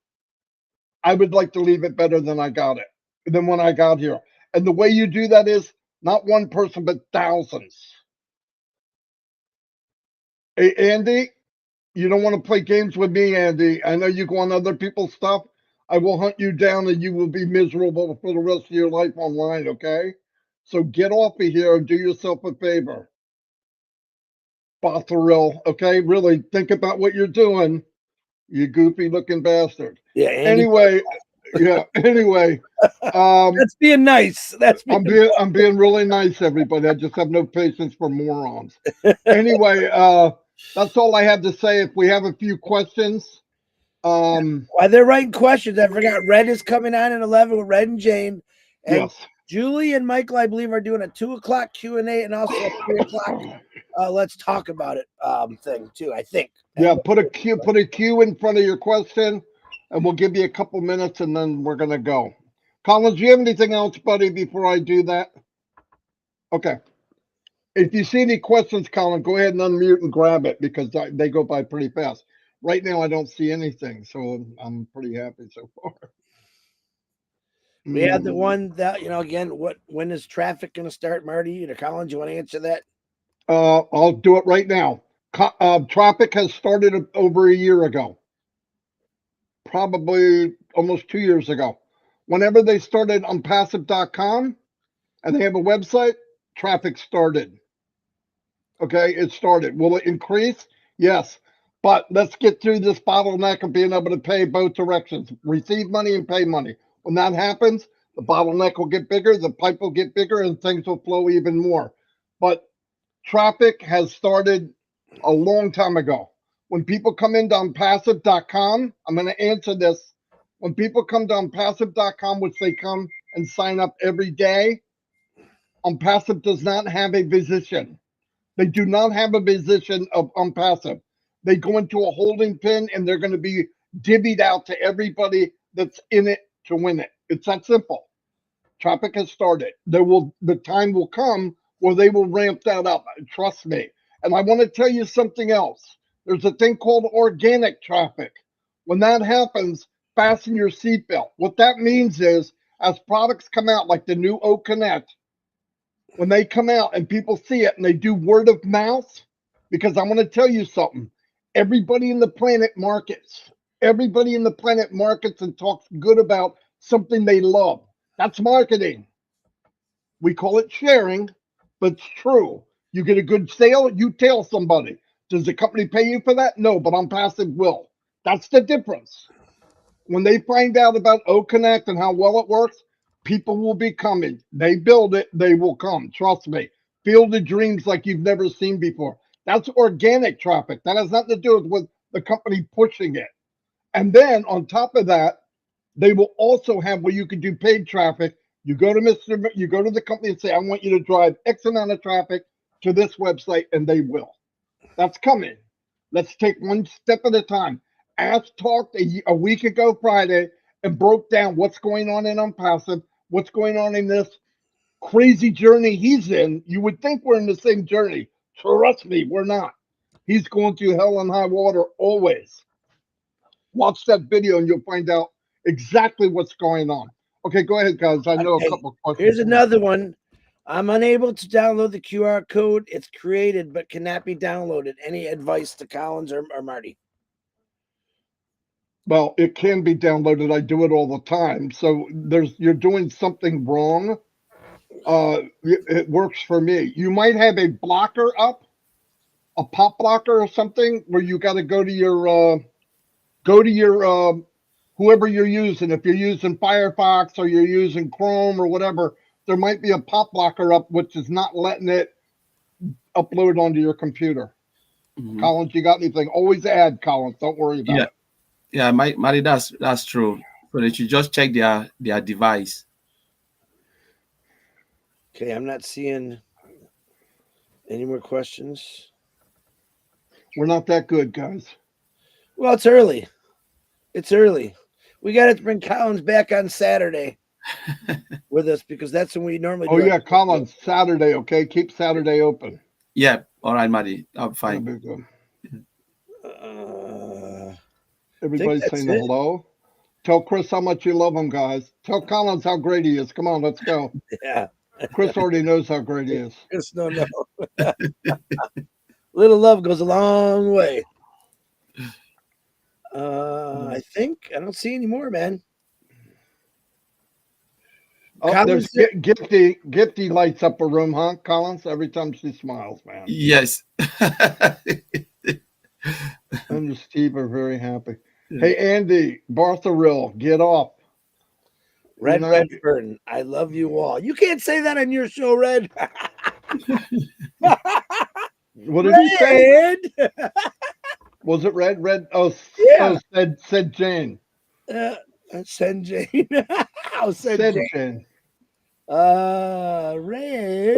S3: I would like to leave it better than I got it, than when I got here. And the way you do that is not one person, but thousands. Hey, Andy, you don't want to play games with me, Andy. I know you go on other people's stuff. I will hunt you down and you will be miserable for the rest of your life online, okay? So get off of here and do yourself a favor. Botheril, okay? Really think about what you're doing, you goofy looking bastard.
S4: Yeah. Andy,
S3: Anyway,
S4: that's being nice.
S3: I'm being really nice, everybody. I just have no patience for morons. Anyway, that's all I have to say. If we have a few questions,
S4: while they're writing questions, I forgot Red is coming on at 11 with Red and Jane, and
S3: yes,
S4: Julie and Michael, I believe, are doing a 2:00 Q&A, and also a 3:00. Let's talk about it thing too. I think.
S3: yeah. Put a Q in front of your question, and we'll give you a couple minutes, and then we're gonna go. Collins, do you have anything else, buddy? Before I do that, okay. If you see any questions, Colin, go ahead and unmute and grab it, because they go by pretty fast. Right now, I don't see anything, so I'm pretty happy so far.
S4: We had the one that, again, when is traffic going to start, Marty? Collins, you want to answer that?
S3: I'll do it right now. Traffic has started over a year ago, probably almost 2 years ago. Whenever they started Onpassive.com and they have a website, traffic started. Okay, it started. Will it increase? Yes. But let's get through this bottleneck of being able to pay both directions, receive money and pay money. When that happens, the bottleneck will get bigger, the pipe will get bigger, and things will flow even more. But traffic has started a long time ago. When people come into Onpassive.com, I'm going to answer this. When people come to Onpassive.com, which they come and sign up every day, Onpassive does not have a position. They do not have a position of Onpassive. They go into a holding pen and they're going to be divvied out to everybody that's in it to win it. It's that simple. Traffic has started. The time will come where they will ramp that up. Trust me. And I want to tell you something else. There's a thing called organic traffic. When that happens, fasten your seatbelt. What that means is, as products come out, like the new O Connect, when they come out and people see it and they do word of mouth, because I want to tell you something. Everybody in the planet markets. Everybody in the planet markets and talks good about something they love. That's marketing. We call it sharing, but it's true. You get a good sale, you tell somebody. Does the company pay you for that? No, but Onpassive will. That's the difference. When they find out about O Connect and how well it works, people will be coming. They build it, they will come. Trust me. Field of dreams like you've never seen before. That's organic traffic. That has nothing to do with the company pushing it. And then on top of that, they will also have where you can do paid traffic You go to you go to the company and say, I want you to drive X amount of traffic to this website, and they will. That's coming. Let's take one step at a time. Ash talked a week ago Friday and broke down what's going on in ONPASSIVE, what's going on in this crazy journey he's in. You would think we're in the same journey. Trust me, we're not. He's going through hell and high water always. Watch that video and you'll find out exactly what's going on. Okay, go ahead, guys. I know a couple of questions.
S4: Here's another one. I'm unable to download the QR code. It's created but cannot be downloaded. Any advice to Collins or Marty?
S3: Well, it can be downloaded. I do it all the time. So you're doing something wrong. It works for me. You might have a blocker up, a pop blocker or something, where you got to go to your whoever you're using. If you're using Firefox or you're using Chrome or whatever, there might be a pop blocker up which is not letting it upload onto your computer. Mm-hmm. Collins, you got anything? Always add, Collins. Don't worry about it.
S5: Yeah, Marty, that's true. So they should just check their device.
S4: Okay, I'm not seeing any more questions.
S3: We're not that good, guys.
S4: Well, it's early. It's early. We got to bring Collins back on Saturday with us because that's when we normally do.
S3: Oh, yeah, Collins, Saturday, okay? Keep Saturday open.
S5: Yeah, all right, Marty. I'm fine.
S3: Everybody's saying hello. Tell Chris how much you love him, guys. Tell Collins how great he is. Come on, let's go.
S4: Yeah.
S3: Chris already knows how great he is.
S4: Chris, no. Little love goes a long way. I think I don't see any more, man.
S3: Oh, Collins, there's Gifty lights up a room, huh, Collins? Every time she smiles, man.
S5: Yes.
S3: And Steve are very happy. Yeah. Hey, Andy, Bartharill, get off.
S4: Red Redfern, I love you all. You can't say that on your show, Red.
S3: What did he say? Was it Red? Red? Oh, yeah. Said Jane.
S4: Said Jane. said Jane. Red.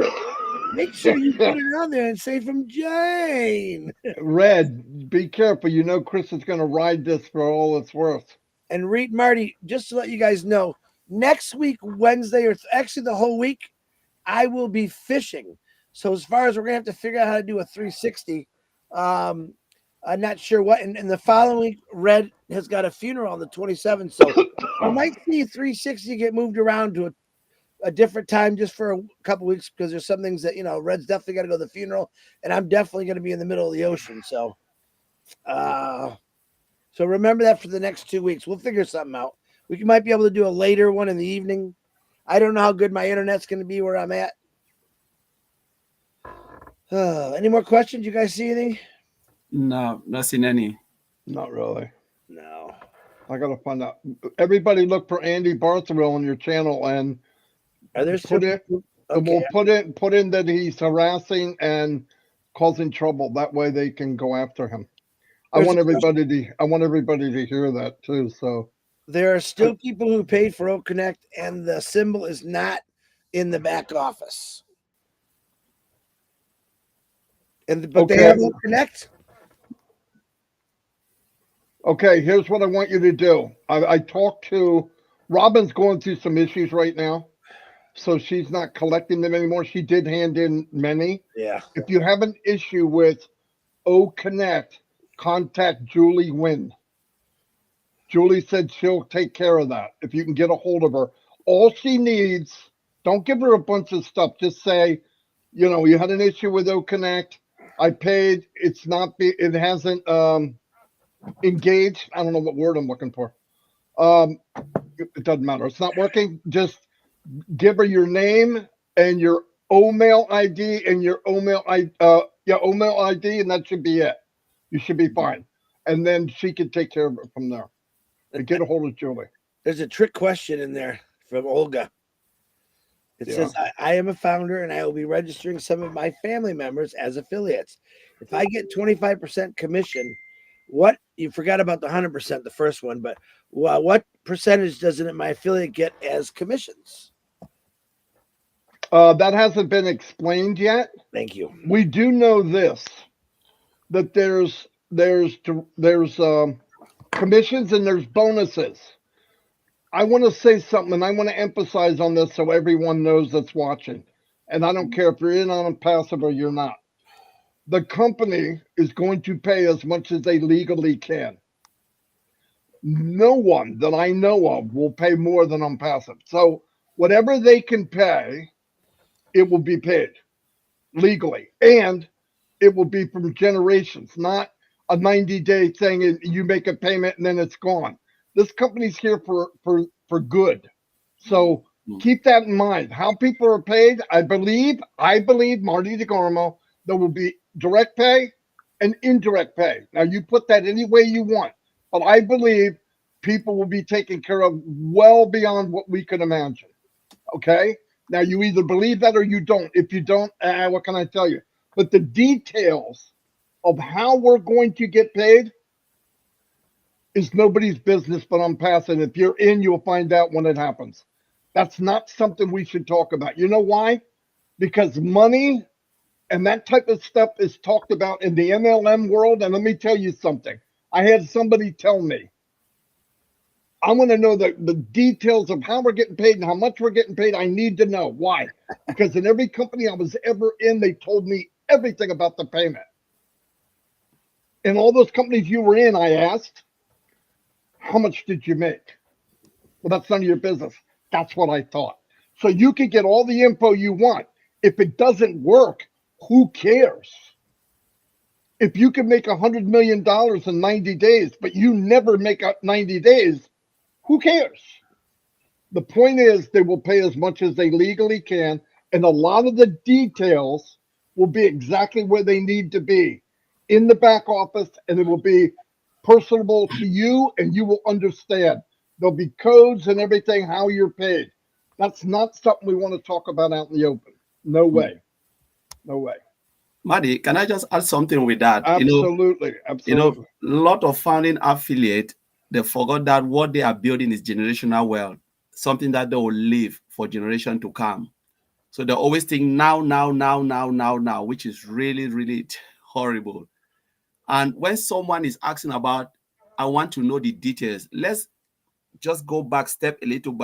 S4: Make sure you put it on there and say from Jane.
S3: Red, be careful. You know Chris is going to ride this for all it's worth.
S4: And read Marty, just to let you guys know, next week, Wednesday, or actually the whole week, I will be fishing. So as far as we're going to have to figure out how to do a 360, I'm not sure what. And the following week, Red has got a funeral on the 27th. So I might see 360 get moved around to a different time just for a couple weeks because there's some things that, Red's definitely got to go to the funeral. And I'm definitely going to be in the middle of the ocean. So, so remember that for the next 2 weeks. We'll figure something out. We might be able to do a later one in the evening. I don't know how good my internet's going to be where I'm at. Any more questions? You guys see anything?
S5: No, not seen any.
S3: Not really.
S4: No.
S3: I got to find out. Everybody look for Andy Bartharill on your channel and
S4: are there
S3: we'll put in that he's harassing and causing trouble. That way they can go after him. I want everybody to hear that too. So
S4: there are still people who paid for Oak Connect and the symbol is not in the back office. But they have Oak Connect.
S3: Okay, here's what I want you to do. I talked to Robin's going through some issues right now, so she's not collecting them anymore. She did hand in many.
S4: Yeah.
S3: If you have an issue with O Connect, contact Julie Wynn. Julie said she'll take care of that if you can get a hold of her. All she needs, don't give her a bunch of stuff. Just say, you had an issue with O Connect. I paid. It hasn't engaged. I don't know what word I'm looking for. It doesn't matter. It's not working. Just give her your name and your OMail ID and your OMail ID, and that should be it. You should be fine. And then she can take care of it from there. And get a hold of Julie.
S4: There's a trick question in there from Olga. It says, I am a founder and I will be registering some of my family members as affiliates. If I get 25% commission, you forgot about the 100%, the first one, but what percentage doesn't my affiliate get as commissions?
S3: That hasn't been explained yet.
S4: Thank you.
S3: We do know this, that there's commissions and there's bonuses. I want to say something, and I want to emphasize on this so everyone knows that's watching. And I don't care if you're in on passive or you're not. The company is going to pay as much as they legally can. No one that I know of will pay more than on passive. So whatever they can pay, it will be paid legally, and it will be from generations, not a 90-day thing and you make a payment and then it's gone. This company's here for good. So keep that in mind. How people are paid, I believe Marty Degarmo, there will be direct pay and indirect pay. Now you put that any way you want, but I believe people will be taken care of well beyond what we could imagine. Okay? Now, you either believe that or you don't. If you don't, what can I tell you? But the details of how we're going to get paid is nobody's business but ONPASSIVE. If you're in, you'll find out when it happens. That's not something we should talk about. You know why? Because money and that type of stuff is talked about in the MLM world. And let me tell you something. I had somebody tell me, I want to know the details of how we're getting paid and how much we're getting paid. I need to know. Why? Because in every company I was ever in, they told me everything about the payment. In all those companies you were in, I asked, how much did you make? Well, that's none of your business. That's what I thought. So you can get all the info you want. If it doesn't work, who cares? If you can make $100 million in 90 days, but you never make up 90 days, who cares? The point is they will pay as much as they legally can, and a lot of the details will be exactly where they need to be in the back office, and it will be personable to you, and you will understand. There'll be codes and everything, how you're paid. That's not something we want to talk about out in the open. No way. No way.
S5: Marty, can I just add something with that?
S3: Absolutely. Absolutely.
S5: A lot of founding affiliate, they forgot that what they are building is generational wealth, something that they will live for generation to come. So they always think now, which is really, really horrible. And when someone is asking about, I want to know the details, let's just go back, step a little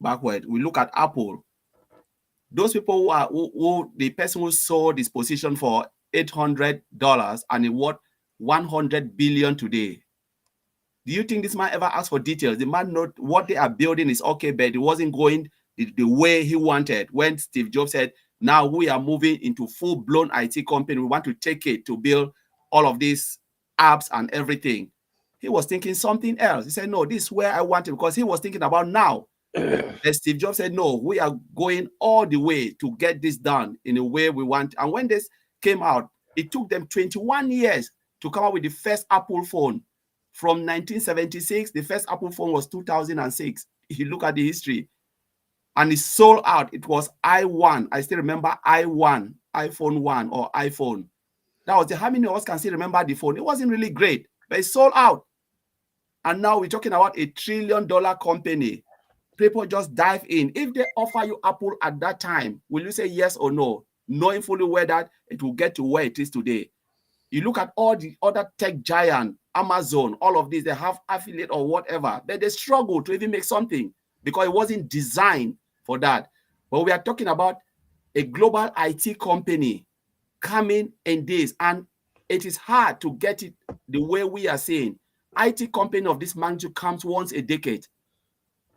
S5: backward. We look at Apple. Those people who the person who sold this position for $800 and it worth $100 billion today. Do you think this man ever asked for details? The man know what they are building is okay, but it wasn't going the way he wanted. When Steve Jobs said, now we are moving into full-blown IT company, we want to take it to build all of these apps and everything. He was thinking something else. He said, no, this is where I want it, because he was thinking about now. And Steve Jobs said, no, we are going all the way to get this done in a way we want. And when this came out, it took them 21 years to come up with the first Apple phone. From 1976, the first Apple phone was 2006. If you look at the history, and it sold out. It was i1. I still remember i1, iPhone 1 or iPhone. That was how many of us can still remember the phone? It wasn't really great, but it sold out. And now we're talking about $1 trillion company. People just dive in. If they offer you Apple at that time, will you say yes or no? Knowing fully well that it will get to where it is today. You look at all the other tech giants, Amazon, all of these, they have affiliate or whatever, but they struggle to even make something because it wasn't designed for that. But we are talking about a global IT company coming in this, and it is hard to get it the way we are saying. IT company of this magnitude comes once a decade.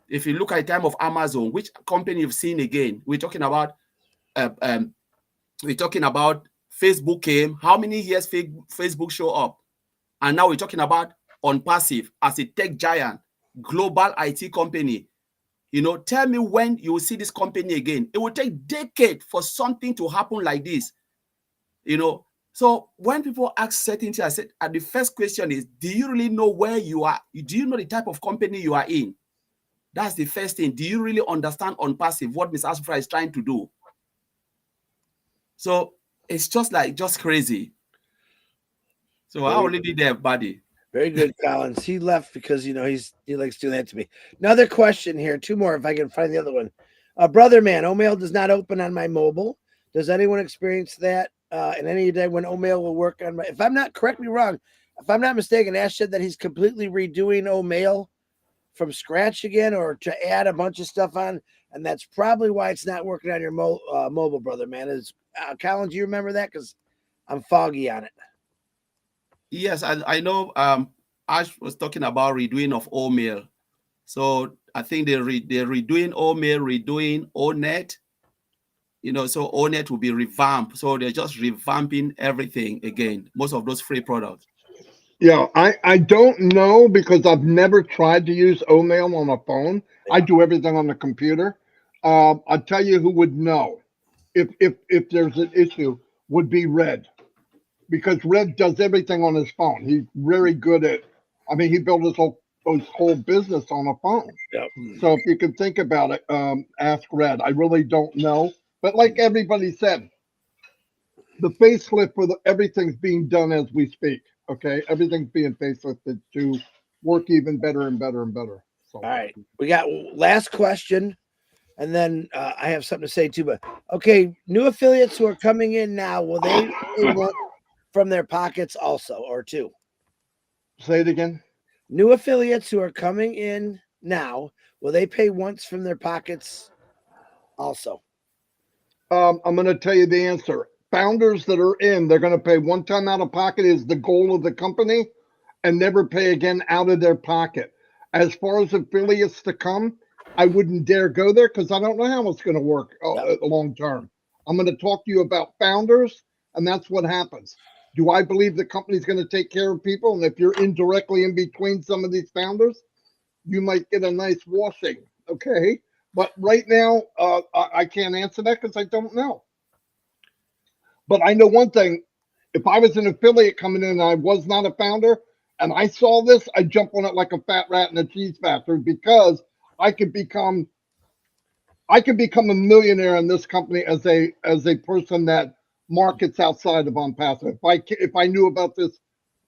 S5: If you look at the time of Amazon, which company you've seen again? We're talking about Facebook came. How many years Facebook show up? And now we're talking about ONPASSIVE as a tech giant, global IT company. You know, tell me when you will see this company again. It will take decades for something to happen like this. You know, so when people ask certain things, I said, the first question is, do you really know where you are? Do you know the type of company you are in? That's the first thing. Do you really understand ONPASSIVE, what Ms. Asfra is trying to do? So it's just crazy. So I will leave it there, buddy.
S4: Very good, Collins. He left because he likes doing that to me. Another question here, two more if I can find the other one. Brother man, Omail does not open on my mobile. Does anyone experience that? And any day when Omail will work on my, if I'm not, correct me wrong, if I'm not mistaken, Ash said that he's completely redoing Omail from scratch again, or to add a bunch of stuff on, and that's probably why it's not working on your mobile, brother man. Is Colin, do you remember that? Because I'm foggy on it.
S5: Yes, I know. Ash was talking about redoing of Omail. So I think they're redoing Omail, redoing ONET. You know, so ONET will be revamped. So they're just revamping everything again. Most of those free products.
S3: Yeah, I don't know because I've never tried to use Omail on a phone. I do everything on the computer. I'll tell you who would know if there's an issue would be Red, because Red does everything on his phone. He's very good at. I mean, he built his whole business on a phone.
S4: Yep.
S3: So if you can think about it, ask Red. I really don't know, but like everybody said, the facelift for everything's being done as we speak. Okay, everything's being facelifted to work even better and better and better. So,
S4: All right, we got last question, and then I have something to say too. But okay, new affiliates who are coming in now, will they want from their pockets also, or two?
S3: say it again.
S4: New affiliates who are coming in now, will they pay once from their pockets also?
S3: I'm going to tell you the answer. Founders that are in, they're going to pay one time out of pocket is the goal of the company, and never pay again out of their pocket. As far as affiliates to come, I wouldn't dare go there because I don't know how it's going to work long term. I'm going to talk to you about founders, and that's what happens. Do I believe the company's going to take care of people? And if you're indirectly in between some of these founders, you might get a nice washing. Okay. But right now, I can't answer that because I don't know. But I know one thing. If I was an affiliate coming in and I was not a founder and I saw this, I'd jump on it like a fat rat in a cheese factory because I could become a millionaire in this company as a person that markets outside of ONPASSIVE. If I knew about this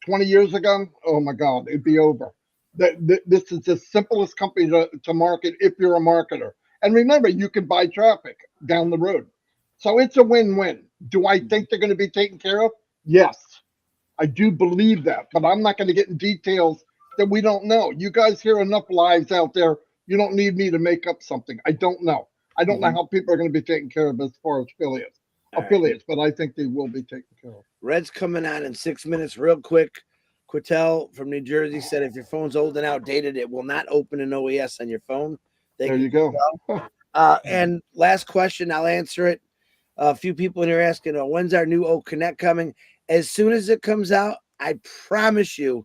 S3: 20 years ago, oh my God, it'd be over. This is the simplest company to market if you're a marketer. And remember, you can buy traffic down the road. So it's a win-win. Do I think they're going to be taken care of? Yes, I do believe that, but I'm not going to get in details that we don't know. You guys hear enough lies out there. You don't need me to make up something. I don't know. I don't know how people are going to be taken care of as far as affiliates, but I think they will be taken care of.
S4: Red's coming on in 6 minutes, real quick. Quittel from New Jersey said if your phone's old and outdated, it will not open an OES on your phone.
S3: There you go.
S4: And last question, I'll answer it. A few people in here asking, when's our new O Connect coming? As soon as it comes out, I promise you'll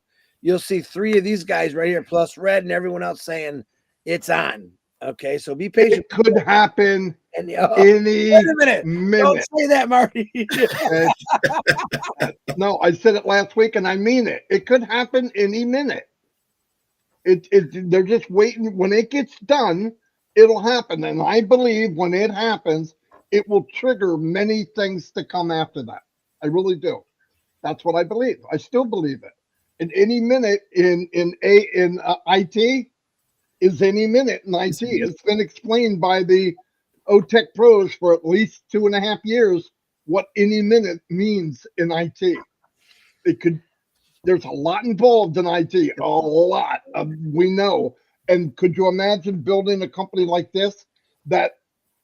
S4: see 3 of these guys right here, plus Red and everyone else saying it's on. Okay, so be patient.
S3: It could happen any
S4: wait a minute.
S3: minute.
S4: Don't say that, Marty.
S3: No, I said it last week, and I mean it. It could happen any minute. They're just waiting. When it gets done, it'll happen. And I believe when it happens, it will trigger many things to come after that. I really do. That's what I believe. I still believe it. And any minute in IT is any minute in IT. It's been explained by the OTech pros for at least 2.5 years what any minute means in IT. There's a lot involved in IT, a lot. We know. And could you imagine building a company like this that,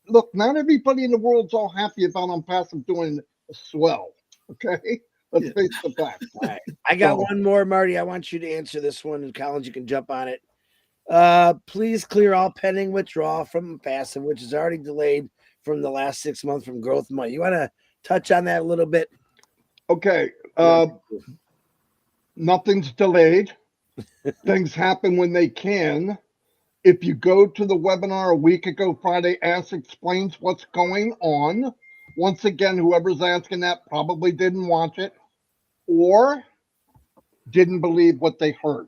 S3: look, not everybody in the world's all happy about ONPASSIVE doing swell. Okay? Let's face the facts.
S4: All right. I got one more, Marty. I want you to answer this one, and Collins, you can jump on it. Please clear all pending withdrawal from ONPASSIVE, which is already delayed from the last 6 months from growth money. You want to touch on that a little bit?
S3: Okay. Nothing's delayed. Things happen when they can. If you go to the webinar a week ago, Friday, Ask explains what's going on. Once again, whoever's asking that probably didn't watch it or didn't believe what they heard.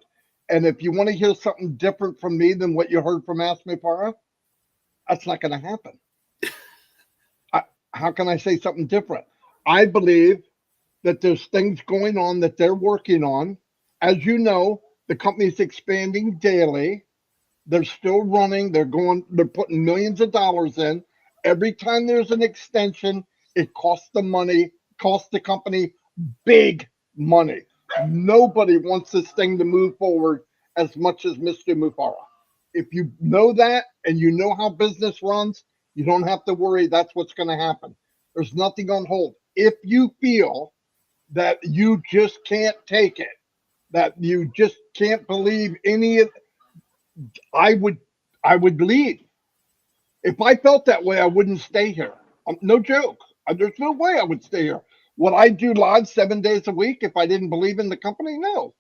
S3: And if you want to hear something different from me than what you heard from Ask Me Para, that's not going to happen. How can I say something different? I believe that there's things going on that they're working on. As you know, the company's expanding daily. They're still running. They're putting millions of dollars in. Every time there's an extension, it costs costs the company big money. Nobody wants this thing to move forward as much as Mr. Mufara. If you know that and you know how business runs, you don't have to worry that's what's going to happen. There's nothing on hold. If you feel that you just can't take it, that you just can't believe any of, I would I would leave. If I felt that way, I wouldn't stay here. No joke. There's no way I would stay here. Would I do live 7 days a week if I didn't believe in the company? No.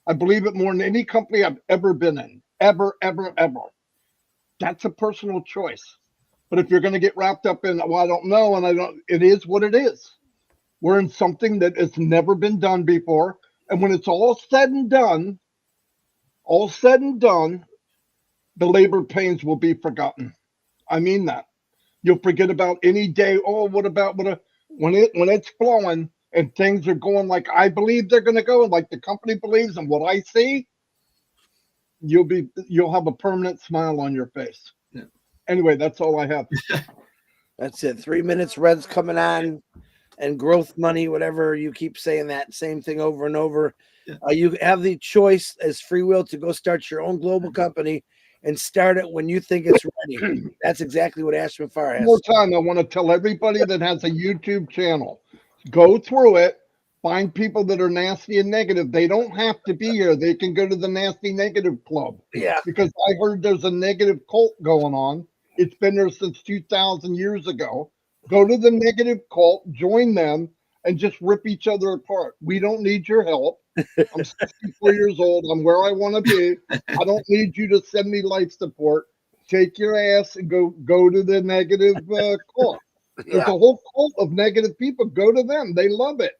S3: I believe it more than any company I've ever been in. Ever, ever, ever. That's a personal choice. But if you're going to get wrapped up in, well, I don't know, and it is what it is. We're in something that has never been done before. And when it's all said and done, the labor pains will be forgotten. I mean that. You'll forget about any day. Oh, what about when it's flowing and things are going like I believe they're going to go, and like the company believes, and what I see, you'll have a permanent smile on your face.
S5: Yeah.
S3: Anyway, that's all I have.
S4: That's it. 3 minutes. Red's coming on, and growth money, whatever you keep saying that same thing over and over.
S5: Yeah.
S4: You have the choice as free will to go start your own global company and start it when you think it's ready. That's exactly what Ashman Farr has.
S3: One more time, I want to tell everybody that has a YouTube channel, go through it, find people that are nasty and negative. They don't have to be here. They can go to the Nasty Negative Club.
S4: Yeah.
S3: Because I heard there's a negative cult going on. It's been there since 2,000 years ago. Go to the negative cult, join them, and just rip each other apart. We don't need your help. I'm 64 years old. I'm where I want to be. I don't need you to send me life support. Take your ass and go to the negative cult. There's a whole cult of negative people. Go to them. They love it.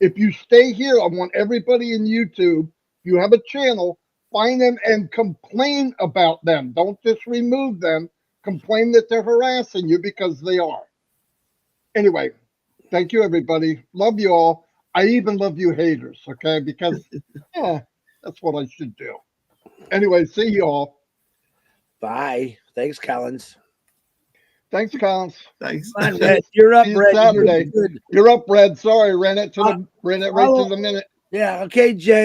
S3: If you stay here, I want everybody in YouTube, if you have a channel, find them and complain about them. Don't just remove them. Complain that they're harassing you because they are. Anyway, thank you, everybody. Love you all. I even love you haters, okay? Because, that's what I should do. Anyway, see you all.
S4: Bye. Thanks, Collins.
S3: Thanks, Collins.
S5: Thanks.
S4: Come on, Red. You're up,
S3: See you
S4: Red.
S3: Saturday.
S4: You're good.
S3: You're up, Red. Sorry, ran it right to the minute.
S4: Yeah. Okay, Jay.